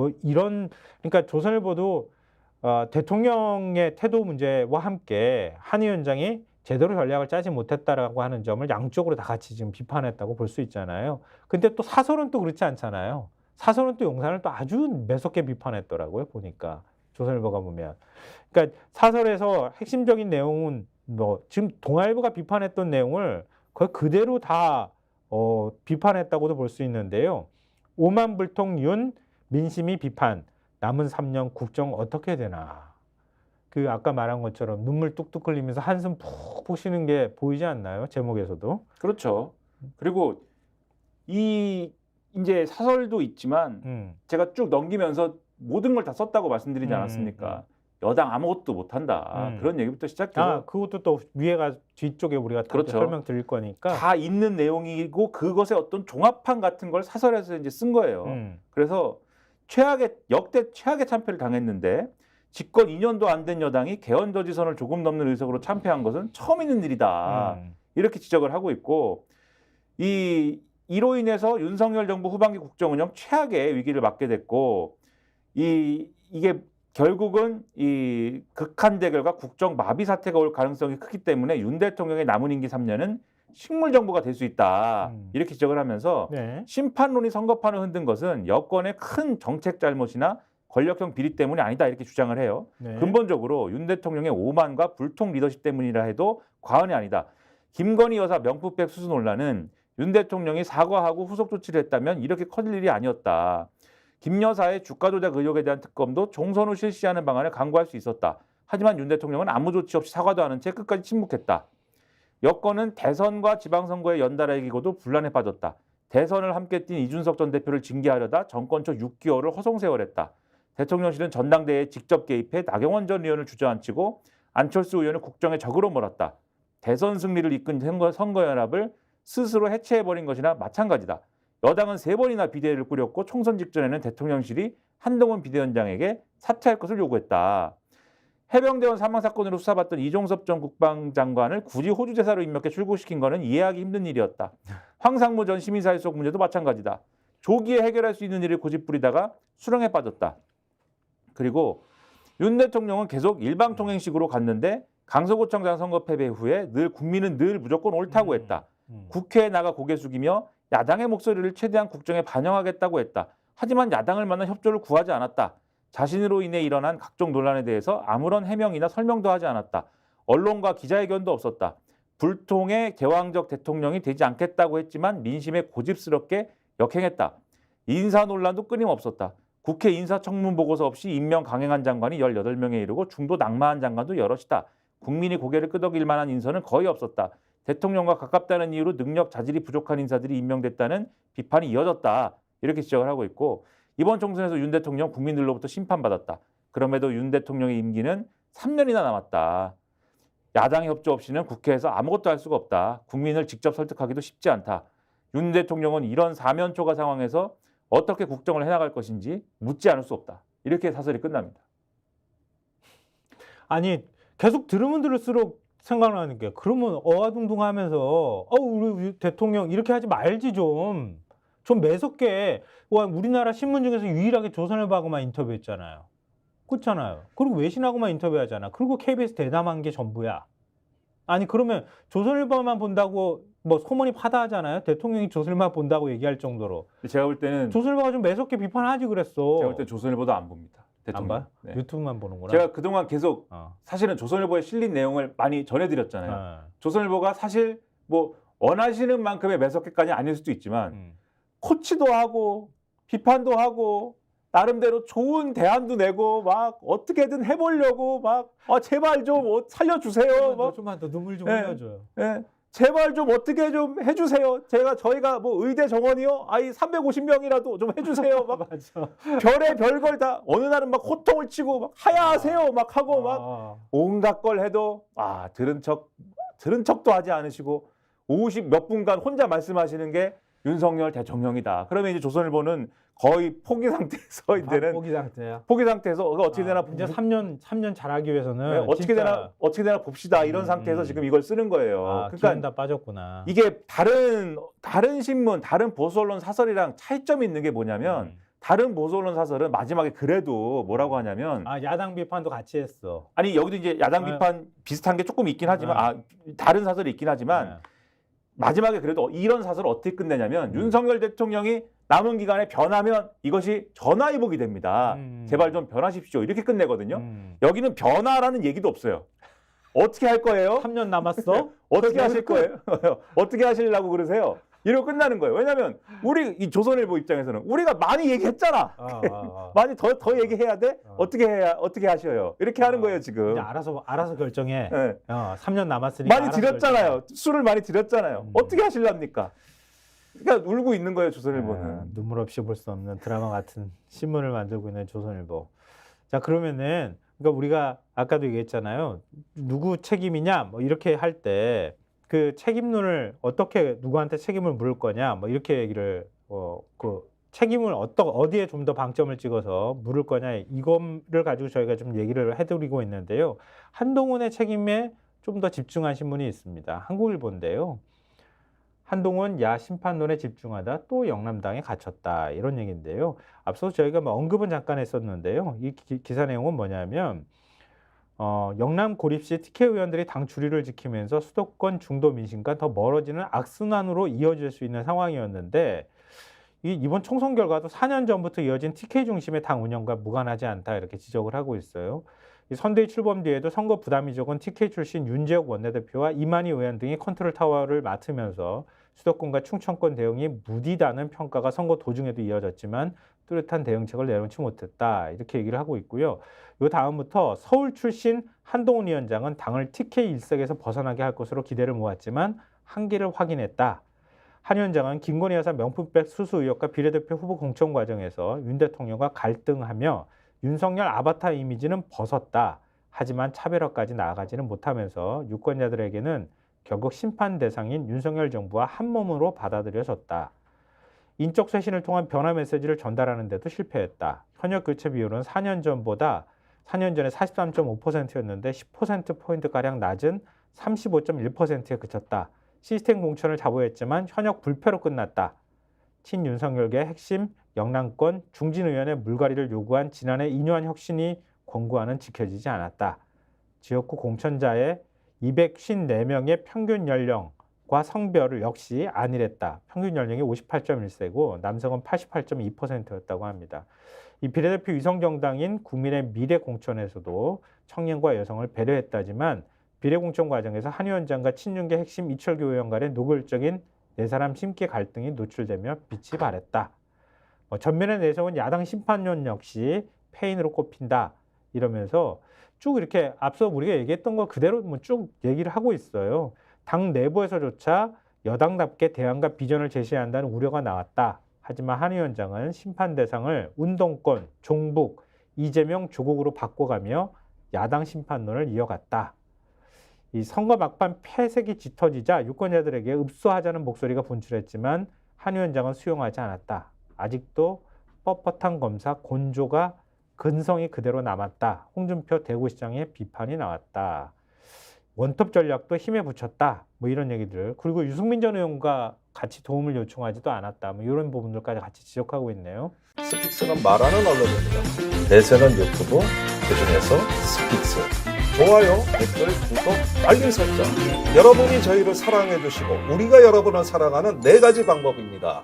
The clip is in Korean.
뭐 이런 그러니까 조선일보도 대통령의 태도 문제와 함께 한 위원장이 제대로 전략을 짜지 못했다라고 하는 점을 양쪽으로 다 같이 지금 비판했다고 볼 수 있잖아요. 근데 또 사설은 또 그렇지 않잖아요. 사설은 또 용산을 또 아주 매섭게 비판했더라고요. 보니까 조선일보가 보면. 그러니까 사설에서 핵심적인 내용은 뭐 지금 동아일보가 비판했던 내용을 거의 그대로 다 비판했다고도 볼 수 있는데요. 오만불통 윤 민심이 비판 남은 3년 국정 어떻게 되나. 그 아까 말한 것처럼 눈물 뚝뚝 흘리면서 한숨 푹푹 쉬는 게 보이지 않나요? 제목에서도. 그렇죠. 그리고 이 이제 사설도 있지만 제가 쭉 넘기면서 모든 걸 다 썼다고 말씀드리지 않았습니까? 여당 아무것도 못한다. 그런 얘기부터 시작해서 그것도 또 위에가 뒤쪽에 우리가 그렇죠. 설명드릴 거니까. 다 있는 내용이고 그것의 어떤 종합판 같은 걸 사설에서 이제 쓴 거예요. 그래서 역대 최악의 참패를 당했는데 집권 2년도 안 된 여당이 개헌 저지선을 조금 넘는 의석으로 참패한 것은 처음 있는 일이다. 이렇게 지적을 하고 있고 이로 인해서 윤석열 정부 후반기 국정운영 최악의 위기를 맞게 됐고 이게 결국은 이 극한 대결과 국정 마비 사태가 올 가능성이 크기 때문에 윤 대통령의 남은 임기 3년은 식물 정부가 될 수 있다. 이렇게 지적을 하면서 네. 심판론이 선거판을 흔든 것은 여권의 큰 정책 잘못이나 권력형 비리 때문이 아니다. 이렇게 주장을 해요. 네. 근본적으로 윤 대통령의 오만과 불통 리더십 때문이라 해도 과언이 아니다. 김건희 여사 명품백 수수 논란은 윤 대통령이 사과하고 후속 조치를 했다면 이렇게 커질 일이 아니었다. 김 여사의 주가 조작 의혹에 대한 특검도 총선 후 실시하는 방안을 강구할 수 있었다. 하지만 윤 대통령은 아무 조치 없이 사과도 않은 채 끝까지 침묵했다. 여권은 대선과 지방선거에 연달아 이기고도 분란에 빠졌다. 대선을 함께 뛴 이준석 전 대표를 징계하려다 정권 초 6개월을 허송세월했다. 대통령실은 전당대회에 직접 개입해 나경원 전 의원을 주저앉히고 안철수 의원을 국정의 적으로 몰았다. 대선 승리를 이끈 선거연합을 스스로 해체해버린 것이나 마찬가지다. 여당은 3번이나 비대위를 꾸렸고 총선 직전에는 대통령실이 한동훈 비대위원장에게 사퇴할 것을 요구했다. 해병대원 사망 사건으로 수사받던 이종섭 전 국방장관을 굳이 호주 대사로 임명해 출국시킨 것은 이해하기 힘든 일이었다. 황상무 전 시민사회 속 문제도 마찬가지다. 조기에 해결할 수 있는 일을 고집부리다가 수렁에 빠졌다. 그리고 윤 대통령은 계속 일방통행식으로 갔는데 강서구청장 선거 패배 후에 국민은 늘 무조건 옳다고 했다. 국회에 나가 고개 숙이며 야당의 목소리를 최대한 국정에 반영하겠다고 했다. 하지만 야당을 만나 협조를 구하지 않았다. 자신으로 인해 일어난 각종 논란에 대해서 아무런 해명이나 설명도 하지 않았다. 언론과 기자회견도 없었다. 불통의 개왕적 대통령이 되지 않겠다고 했지만 민심에 고집스럽게 역행했다. 인사 논란도 끊임없었다. 국회 인사청문보고서 없이 임명 강행한 장관이 18명에 이르고 중도 낙마한 장관도 여럿이다. 국민이 고개를 끄덕일 만한 인선은 거의 없었다. 대통령과 가깝다는 이유로 능력, 자질이 부족한 인사들이 임명됐다는 비판이 이어졌다. 이렇게 지적을 하고 있고 이번 총선에서 윤 대통령 국민들로부터 심판받았다. 그럼에도 윤 대통령의 임기는 3년이나 남았다. 야당의 협조 없이는 국회에서 아무것도 할 수가 없다. 국민을 직접 설득하기도 쉽지 않다. 윤 대통령은 이런 사면초가 상황에서 어떻게 국정을 해나갈 것인지 묻지 않을 수 없다. 이렇게 사설이 끝납니다. 아니 계속 들으면 들을수록 생각나는 게 그러면 어와둥둥하면서 우리 대통령 이렇게 하지 말지 좀 매섭게 우리나라 신문 중에서 유일하게 조선일보하고만 인터뷰했잖아요. 그렇잖아요. 그리고 외신하고만 인터뷰하잖아. 그리고 KBS 대담한 게 전부야. 아니 그러면 조선일보만 본다고 뭐 소문이 파다하잖아요. 대통령이 조선일보만 본다고 얘기할 정도로. 제가 볼 때는 조선일보가 좀 매섭게 비판하지 그랬어. 제가 볼 때 조선일보도 안 봅니다. 대통령. 안 봐요? 네. 유튜브만 보는구나. 제가 그동안 계속 사실은 조선일보에 실린 내용을 많이 전해드렸잖아요. 조선일보가 사실 뭐 원하시는 만큼의 매섭게까지 아닐 수도 있지만 코치도 하고 비판도 하고 나름대로 좋은 대안도 내고 막 어떻게든 해보려고 막 제발 좀 살려주세요. 좀만 더 눈물 좀 네. 흘려줘요. 네. 제발 좀 어떻게 좀 해주세요. 저희가 뭐 의대 정원이요? 350명이라도 좀 해주세요. 막 맞아. 별의 별걸 다 어느 날은 막 호통을 치고 막 하야하세요 막 하고 막 온갖 걸 해도 들은 척도 하지 않으시고 50 몇 분간 혼자 말씀하시는 게 윤석열 대통령이다. 그러면 이제 조선일보는 거의 포기 상태에서 이제는 포기 상태야. 포기 상태에서 어떻게 되나 이제 3년 잘하기 위해서는 어떻게 되나 봅시다. 이런 상태에서 지금 이걸 쓰는 거예요. 그러니까 다 빠졌구나. 이게 다른 신문, 다른 보수 언론 사설이랑 차이점이 있는 게 뭐냐면 다른 보수 언론사설은 마지막에 그래도 뭐라고 하냐면 야당 비판도 같이 했어. 아니 여기도 이제 야당 비판 비슷한 게 조금 있긴 하지만 다른 사설이 있긴 하지만 마지막에 그래도 이런 사설을 어떻게 끝내냐면 윤석열 대통령이 남은 기간에 변하면 이것이 전화위복이 됩니다. 제발 좀 변하십시오. 이렇게 끝내거든요. 여기는 변화라는 얘기도 없어요. 어떻게 할 거예요? 3년 남았어? 어떻게 하실 거예요? 어떻게 하시려고 그러세요? 이러고 끝나는 거예요. 왜냐하면 우리 이 조선일보 입장에서는 우리가 많이 얘기했잖아. 많이 더 얘기해야 돼? 어떻게 하셔요? 이렇게 하는 거예요 지금. 이제 알아서 결정해. 네. 3년 남았으니까. 많이 드렸잖아요. 술을 많이 드렸잖아요. 어떻게 하실랍니까? 그러니까 울고 있는 거예요 조선일보는. 눈물 없이 볼 수 없는 드라마 같은 신문을 만들고 있는 조선일보. 자 그러면은 그러니까 우리가 아까도 얘기했잖아요. 누구 책임이냐 뭐 이렇게 할 때 그 책임론을 어떻게 누구한테 책임을 물을 거냐 뭐 이렇게 얘기를 그 책임을 어디에 좀 더 방점을 찍어서 물을 거냐 이거를 가지고 저희가 좀 얘기를 해드리고 있는데요. 한동훈의 책임에 좀 더 집중한 신문이 있습니다. 한국일보인데요. 한동훈 야 심판론에 집중하다 또 영남당에 갇혔다 이런 얘기인데요. 앞서 저희가 뭐 언급은 잠깐 했었는데요. 이 기사 내용은 뭐냐면 영남 고립 시 TK 의원들이 당 주류를 지키면서 수도권 중도 민심과 더 멀어지는 악순환으로 이어질 수 있는 상황이었는데 이번 총선 결과도 4년 전부터 이어진 TK 중심의 당 운영과 무관하지 않다 이렇게 지적을 하고 있어요. 선대위 출범 뒤에도 선거 부담이 적은 TK 출신 윤재욱 원내대표와 이만희 의원 등이 컨트롤 타워를 맡으면서 수도권과 충청권 대응이 무디다는 평가가 선거 도중에도 이어졌지만 뚜렷한 대응책을 내놓지 못했다 이렇게 얘기를 하고 있고요. 요 다음부터 서울 출신 한동훈 위원장은 당을 TK 일색에서 벗어나게 할 것으로 기대를 모았지만 한계를 확인했다. 한 위원장은 김건희 여사 명품백 수수 의혹과 비례대표 후보 공천 과정에서 윤 대통령과 갈등하며 윤석열 아바타 이미지는 벗었다. 하지만 차별화까지 나아가지는 못하면서 유권자들에게는 결국 심판 대상인 윤석열 정부와 한몸으로 받아들여졌다. 인적 쇄신을 통한 변화 메시지를 전달하는 데도 실패했다. 현역 교체 비율은 4년 전에 43.5%였는데 10%포인트가량 낮은 35.1%에 그쳤다. 시스템 공천을 자부했지만 현역 불패로 끝났다. 친윤석열계 핵심 영남권 중진 의원의 물갈이를 요구한 지난해 이뇨한 혁신이 권고안은 지켜지지 않았다. 지역구 공천자의 254명의 평균 연령과 성별을 역시 안일했다. 평균 연령이 58.1세고 남성은 88.2%였다고 합니다. 이 비례대표 위성정당인 국민의 미래 공천에서도 청년과 여성을 배려했다지만 비례공천 과정에서 한 위원장과 친윤계 핵심 이철규 의원 간의 노골적인 네 사람 심기 갈등이 노출되며 빛이 발했다. 전면에 내세운 야당 심판론 역시 패인으로 꼽힌다. 이러면서 쭉 이렇게 앞서 우리가 얘기했던 거 그대로 쭉 얘기를 하고 있어요. 당 내부에서조차 여당답게 대안과 비전을 제시한다는 우려가 나왔다. 하지만 한 위원장은 심판 대상을 운동권, 종북, 이재명, 조국으로 바꿔가며 야당 심판론을 이어갔다. 이 선거 막판 패색이 짙어지자 유권자들에게 읍소하자는 목소리가 분출했지만 한 위원장은 수용하지 않았다. 아직도 뻣뻣한 검사 곤조가 근성이 그대로 남았다. 홍준표 대구시장의 비판이 나왔다. 원톱 전략도 힘에 붙였다. 뭐 이런 얘기들. 그리고 유승민 전 의원과 같이 도움을 요청하지도 않았다. 뭐 이런 부분들까지 같이 지적하고 있네요. 스픽스는 말하는 언론입니다. 대세는 유튜브, 그중에서 스픽스. 좋아요, 댓글, 구독, 알림 설정. 여러분이 저희를 사랑해 주시고 우리가 여러분을 사랑하는 4가지 방법입니다.